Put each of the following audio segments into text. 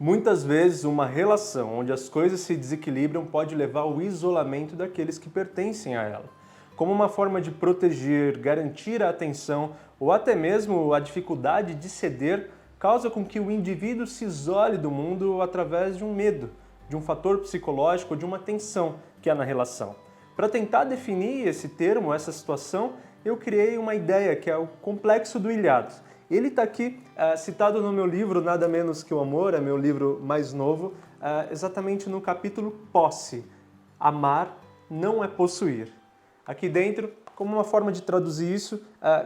Muitas vezes, uma relação onde as coisas se desequilibram pode levar ao isolamento daqueles que pertencem a ela. Como uma forma de proteger, garantir a atenção ou até mesmo a dificuldade de ceder, causa com que o indivíduo se isole do mundo através de um medo, de um fator psicológico, de uma tensão que há na relação. Para tentar definir esse termo, essa situação, eu criei uma ideia que é o complexo do ilhado. Ele está aqui citado no meu livro Nada Menos Que o Amor, é meu livro mais novo, exatamente no capítulo Posse. Amar não é possuir. Aqui dentro, como uma forma de traduzir isso,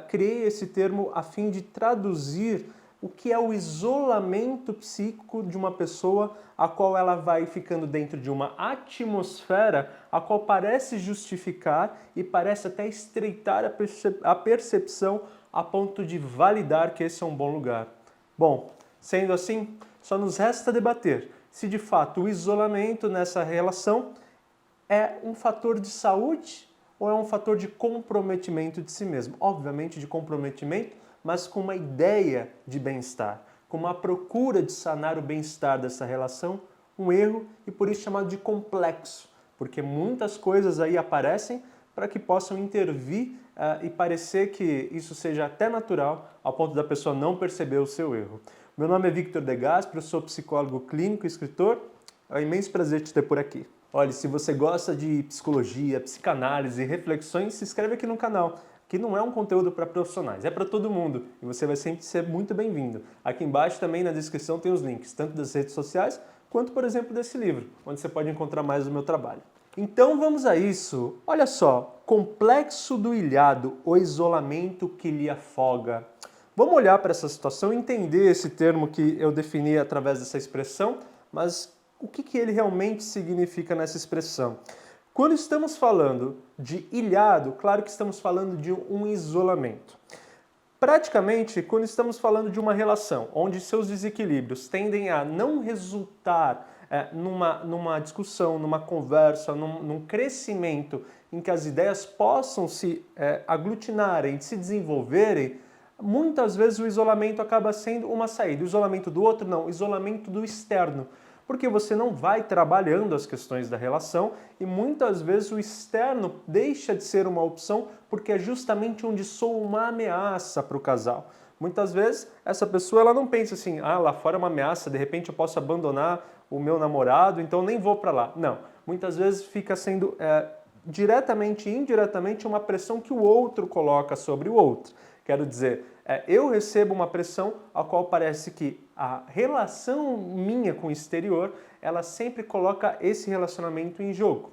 criei esse termo a fim de traduzir o que é o isolamento psíquico de uma pessoa a qual ela vai ficando dentro de uma atmosfera a qual parece justificar e parece até estreitar a percepção a ponto de validar que esse é um bom lugar. Bom, sendo assim, só nos resta debater se de fato o isolamento nessa relação é um fator de saúde ou é um fator de comprometimento de si mesmo. Obviamente de comprometimento, mas com uma ideia de bem-estar, com uma procura de sanar o bem-estar dessa relação, um erro e por isso chamado de complexo, porque muitas coisas aí aparecem para que possam intervir e parecer que isso seja até natural, ao ponto da pessoa não perceber o seu erro. Meu nome é Victor De Gasperi, eu sou psicólogo clínico e escritor. É um imenso prazer te ter por aqui. Olha, se você gosta de psicologia, psicanálise e reflexões, se inscreve aqui no canal, que não é um conteúdo para profissionais, é para todo mundo e você vai sempre ser muito bem-vindo. Aqui embaixo também na descrição tem os links, tanto das redes sociais, quanto, por exemplo, desse livro, onde você pode encontrar mais do meu trabalho. Então vamos a isso. Olha só, complexo do ilhado, o isolamento que lhe afoga. Vamos olhar para essa situação e entender esse termo que eu defini através dessa expressão, mas o que ele realmente significa nessa expressão? Quando estamos falando de ilhado, claro que estamos falando de um isolamento. Praticamente, quando estamos falando de uma relação onde seus desequilíbrios tendem a não resultar numa discussão, numa conversa, num crescimento em que as ideias possam se aglutinarem, se desenvolverem, muitas vezes o isolamento acaba sendo uma saída. O isolamento do outro, não, o isolamento do externo. Porque você não vai trabalhando as questões da relação e muitas vezes o externo deixa de ser uma opção porque é justamente onde soa uma ameaça para o casal. Muitas vezes essa pessoa ela não pensa assim, lá fora é uma ameaça, de repente eu posso abandonar o meu namorado, então nem vou para lá. Não, muitas vezes fica sendo diretamente e indiretamente uma pressão que o outro coloca sobre o outro. Quero dizer, eu recebo uma pressão a qual parece que a relação minha com o exterior, ela sempre coloca esse relacionamento em jogo.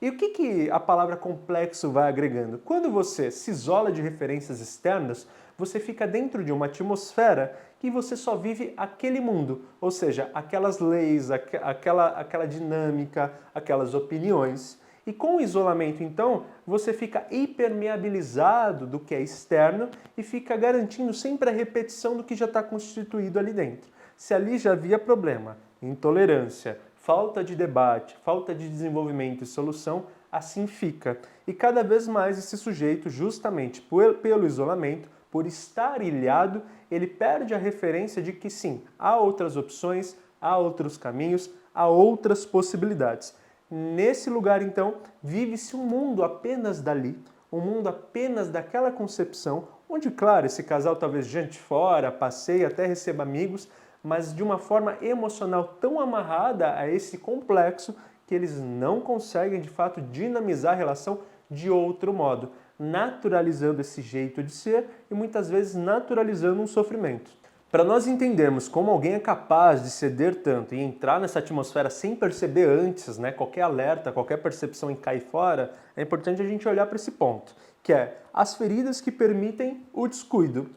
E o que a palavra complexo vai agregando? Quando você se isola de referências externas, você fica dentro de uma atmosfera que você só vive aquele mundo, ou seja, aquelas leis, aquela dinâmica, aquelas opiniões. E com o isolamento, então, você fica hipermeabilizado do que é externo e fica garantindo sempre a repetição do que já está constituído ali dentro. Se ali já havia problema, intolerância, falta de debate, falta de desenvolvimento e solução, assim fica. E cada vez mais esse sujeito, justamente pelo isolamento, por estar ilhado, ele perde a referência de que sim, há outras opções, há outros caminhos, há outras possibilidades. Nesse lugar, então, vive-se um mundo apenas dali, um mundo apenas daquela concepção, onde, claro, esse casal talvez jante fora, passeie, até receba amigos, mas de uma forma emocional tão amarrada a esse complexo que eles não conseguem, de fato, dinamizar a relação de outro modo, naturalizando esse jeito de ser e muitas vezes naturalizando um sofrimento. Para nós entendermos como alguém é capaz de ceder tanto e entrar nessa atmosfera sem perceber antes, qualquer alerta, qualquer percepção em cair fora, é importante a gente olhar para esse ponto, que é as feridas que permitem o descuido.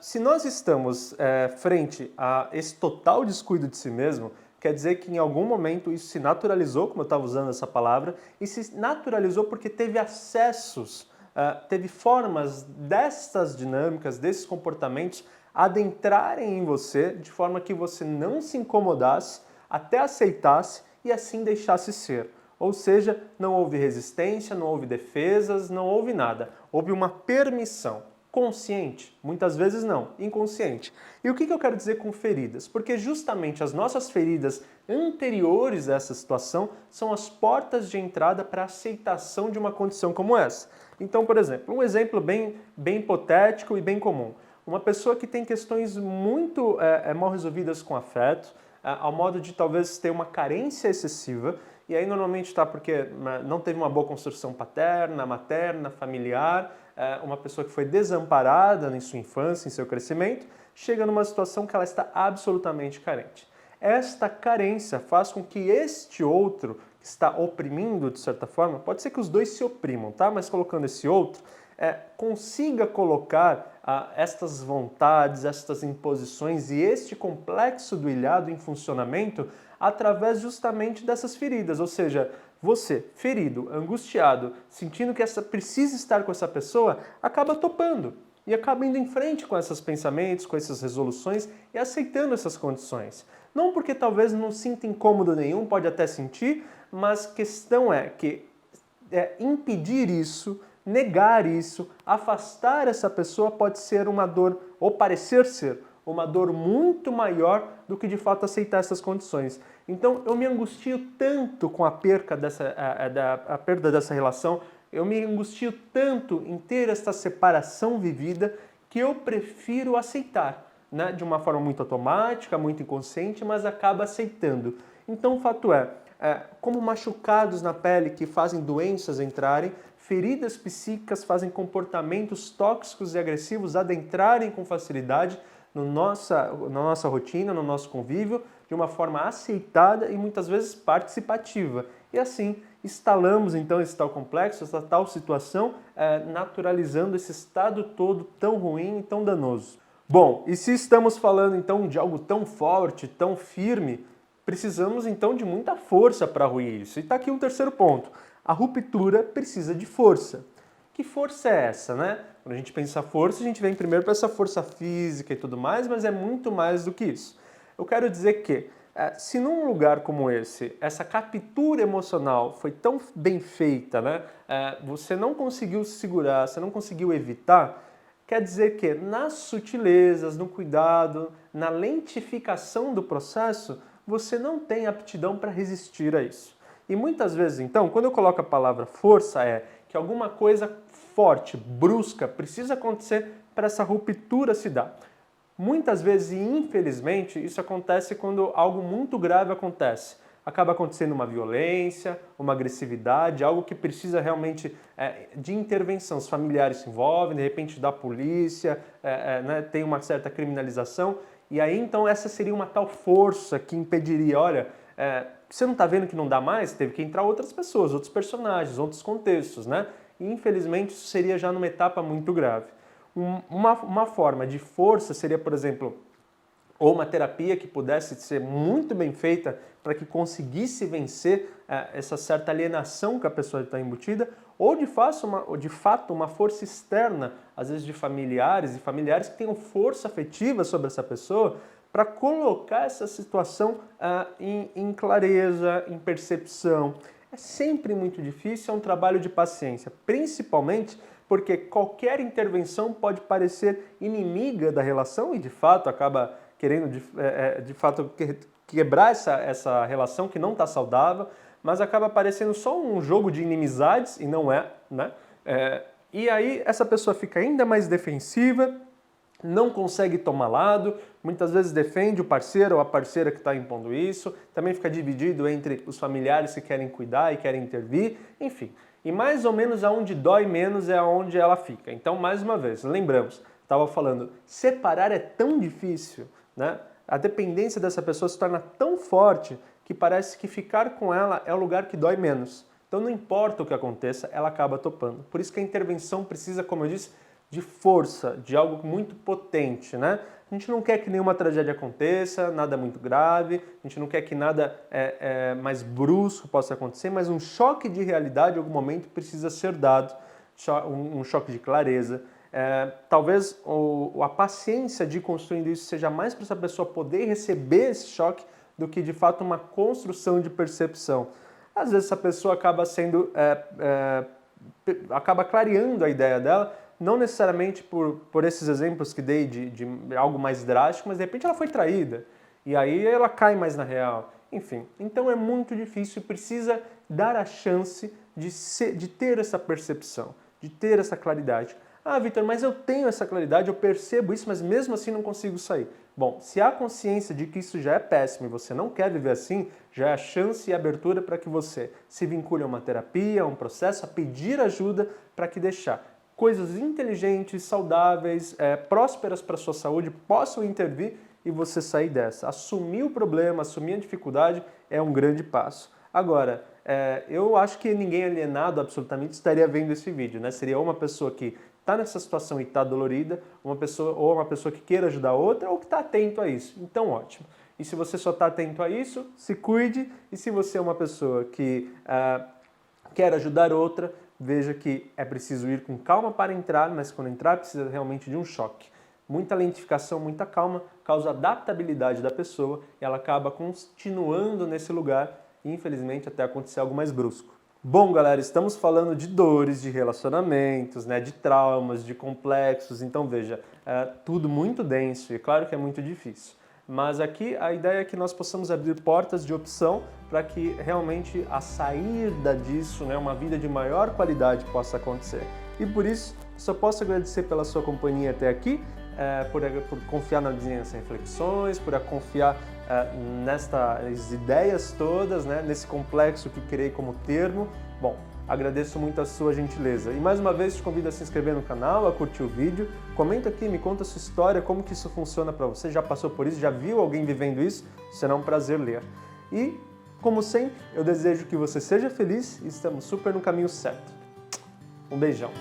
Se nós estamos frente a esse total descuido de si mesmo, quer dizer que em algum momento isso se naturalizou, como eu estava usando essa palavra, e se naturalizou porque teve acessos, teve formas dessas dinâmicas, desses comportamentos, adentrarem em você de forma que você não se incomodasse, até aceitasse e assim deixasse ser. Ou seja, não houve resistência, não houve defesas, não houve nada. Houve uma permissão. Consciente? Muitas vezes não, inconsciente. E o que eu quero dizer com feridas? Porque justamente as nossas feridas anteriores a essa situação são as portas de entrada para a aceitação de uma condição como essa. Então, por exemplo, um exemplo bem hipotético e bem comum. Uma pessoa que tem questões muito mal resolvidas com afeto, ao modo de talvez ter uma carência excessiva, e aí normalmente está porque não teve uma boa construção paterna, materna, familiar, uma pessoa que foi desamparada em sua infância, em seu crescimento, chega numa situação que ela está absolutamente carente. Esta carência faz com que este outro, que está oprimindo de certa forma, pode ser que os dois se oprimam, tá? Mas colocando esse outro, consiga colocar estas vontades, estas imposições e este complexo do ilhado em funcionamento através justamente dessas feridas, ou seja, você, ferido, angustiado, sentindo que precisa estar com essa pessoa, acaba topando e acaba indo em frente com esses pensamentos, com essas resoluções e aceitando essas condições. Não porque talvez não sinta incômodo nenhum, pode até sentir, mas a questão é que impedir isso, negar isso, afastar essa pessoa pode ser uma dor, ou parecer ser uma dor muito maior do que de fato aceitar essas condições. Então eu me angustio tanto com a perda dessa relação, eu me angustio tanto em ter essa separação vivida que eu prefiro aceitar, né? De uma forma muito automática, muito inconsciente, mas acaba aceitando. Então o fato como machucados na pele que fazem doenças entrarem, feridas psíquicas fazem comportamentos tóxicos e agressivos adentrarem com facilidade na nossa rotina, no nosso convívio, de uma forma aceitada e muitas vezes participativa. E assim, instalamos então esse tal complexo, essa tal situação, naturalizando esse estado todo tão ruim e tão danoso. Bom, e se estamos falando então de algo tão forte, tão firme, precisamos então de muita força para ruir isso. E está aqui um terceiro ponto. A ruptura precisa de força. Que força é essa, né? Quando a gente pensa força, a gente vem primeiro para essa força física e tudo mais, mas é muito mais do que isso. Eu quero dizer que, se num lugar como esse, essa captura emocional foi tão bem feita, né? Você não conseguiu se segurar, você não conseguiu evitar, quer dizer que nas sutilezas, no cuidado, na lentificação do processo, você não tem aptidão para resistir a isso. E muitas vezes, então, quando eu coloco a palavra força, que alguma coisa forte, brusca, precisa acontecer para essa ruptura se dar. Muitas vezes, e infelizmente, isso acontece quando algo muito grave acontece. Acaba acontecendo uma violência, uma agressividade, algo que precisa realmente de intervenção. Os familiares se envolvem, de repente da polícia, né, tem uma certa criminalização. E aí, então, essa seria uma tal força que impediria, olha, você não está vendo que não dá mais? Teve que entrar outras pessoas, outros personagens, outros contextos, né? E, infelizmente, isso seria já numa etapa muito grave. Uma forma de força seria, por exemplo, ou uma terapia que pudesse ser muito bem feita para que conseguisse vencer essa certa alienação que a pessoa está embutida, ou de fato uma força externa, às vezes de familiares que tenham força afetiva sobre essa pessoa, para colocar essa situação em clareza, em percepção. É sempre muito difícil, é um trabalho de paciência, principalmente porque qualquer intervenção pode parecer inimiga da relação e de fato acaba querendo de fato quebrar essa relação que não está saudável, mas acaba parecendo só um jogo de inimizades e não é, né? E aí essa pessoa fica ainda mais defensiva, não consegue tomar lado, muitas vezes defende o parceiro ou a parceira que está impondo isso, também fica dividido entre os familiares que querem cuidar e querem intervir, enfim. E mais ou menos aonde dói menos é aonde ela fica. Então, mais uma vez, lembramos, estava falando, separar é tão difícil, né? A dependência dessa pessoa se torna tão forte que parece que ficar com ela é o lugar que dói menos. Então, não importa o que aconteça, ela acaba topando. Por isso que a intervenção precisa, como eu disse, de força, de algo muito potente, né? A gente não quer que nenhuma tragédia aconteça, nada muito grave, a gente não quer que nada mais brusco possa acontecer, mas um choque de realidade em algum momento precisa ser dado, um choque de clareza. Talvez a paciência de ir construindo isso seja mais para essa pessoa poder receber esse choque do que de fato uma construção de percepção. Às vezes essa pessoa acaba sendo acaba clareando a ideia dela, não necessariamente por esses exemplos que dei de algo mais drástico, mas de repente ela foi traída, e aí ela cai mais na real. Enfim, então é muito difícil e precisa dar a chance de ter essa percepção, de ter essa claridade. Ah, Vitor, mas eu tenho essa claridade, eu percebo isso, mas mesmo assim não consigo sair. Bom, se há consciência de que isso já é péssimo e você não quer viver assim, já é a chance e abertura para que você se vincule a uma terapia, a um processo, a pedir ajuda para que deixar coisas inteligentes, saudáveis, prósperas para a sua saúde possam intervir e você sair dessa. Assumir o problema, assumir a dificuldade é um grande passo. Agora, eu acho que ninguém alienado absolutamente estaria vendo esse vídeo, né? Seria uma pessoa que está nessa situação e está dolorida, uma pessoa que queira ajudar a outra ou que está atento a isso. Então, ótimo. E se você só está atento a isso, se cuide. E se você é uma pessoa que quer ajudar outra, veja que é preciso ir com calma para entrar, mas quando entrar precisa realmente de um choque. Muita lentificação, muita calma, causa adaptabilidade da pessoa e ela acaba continuando nesse lugar e infelizmente até acontecer algo mais brusco. Bom, galera, estamos falando de dores, de relacionamentos, né, de traumas, de complexos, então veja, tudo muito denso e claro que é muito difícil. Mas aqui a ideia é que nós possamos abrir portas de opção para que realmente a saída disso, né, uma vida de maior qualidade possa acontecer. E por isso, só posso agradecer pela sua companhia até aqui, por confiar nas minhas reflexões, por confiar nestas ideias todas, né, nesse complexo que criei como termo. Bom, agradeço muito a sua gentileza. E mais uma vez te convido a se inscrever no canal, a curtir o vídeo. Comenta aqui, me conta a sua história, como que isso funciona para você. Já passou por isso? Já viu alguém vivendo isso? Será um prazer ler. E, como sempre, eu desejo que você seja feliz e estamos super no caminho certo. Um beijão.